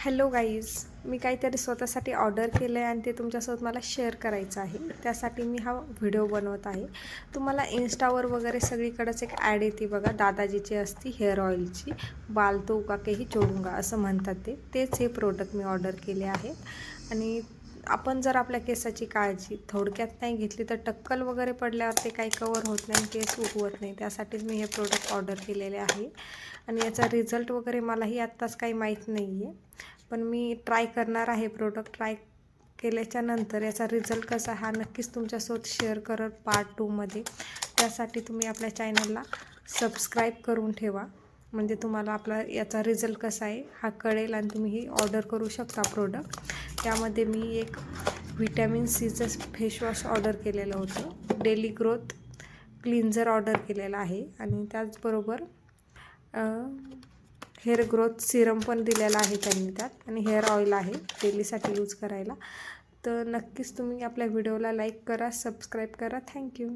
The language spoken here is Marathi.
हॅलो गाईज, मी काहीतरी स्वतःसाठी ऑर्डर केलं आहे आणि ते तुमच्यासोबत मला शेअर करायचं आहे. त्यासाठी मी हा व्हिडिओ बनवत आहे. तुम्हाला इन्स्टावर वगैरे सगळीकडेच एक ॲड येते बघा, दादाजीची असती हेअर ऑइलची, बाल तो उगा के ही छोडूंगा असं म्हणतात तेच हे प्रोडक्ट मी ऑर्डर केले आहे. आणि आपण जर आपल्या केसाची काळजी थोडक्यात नाही घेतली तर टक्कल वगैरे पडल्यावर ते काही कवर होत नाही, केस उगवत नाही. त्यासाठीच मी हे प्रोडक्ट ऑर्डर केलेले आहे. आणि याचा रिझल्ट वगैरे मलाही आत्ताच काही माहीत नाही आहे, पण मी ट्राय करणार आहे. प्रोडक्ट ट्राय केल्याच्या नंतर याचा रिझल्ट कसा हा नक्कीच तुमच्यासोबत शेअर करत पार्ट 2मध्ये. त्यासाठी तुम्ही आपल्या चॅनलला सबस्क्राईब करून ठेवा, म्हणजे तुम्हाला आपला याचा रिझल्ट कसा आहे हा कळेल आणि तुम्ही ही ऑर्डर करू शकता प्रोडक्ट. त्यामध्ये मी एक व्हिटॅमिन सीचं फेसवॉश ऑर्डर केलेलं होतं, डेली ग्रोथ क्लिन्झर ऑर्डर केलेला आहे आणि त्याचबरोबर हेअर ग्रोथ सिरम पण दिलेला आहे त्यांनी त्यात, आणि हेअर ऑइल आहे डेलीसाठी यूज करायला. तर नक्कीच तुम्ही आपल्या व्हिडिओला लाईक करा, सबस्क्राईब करा. थँक्यू.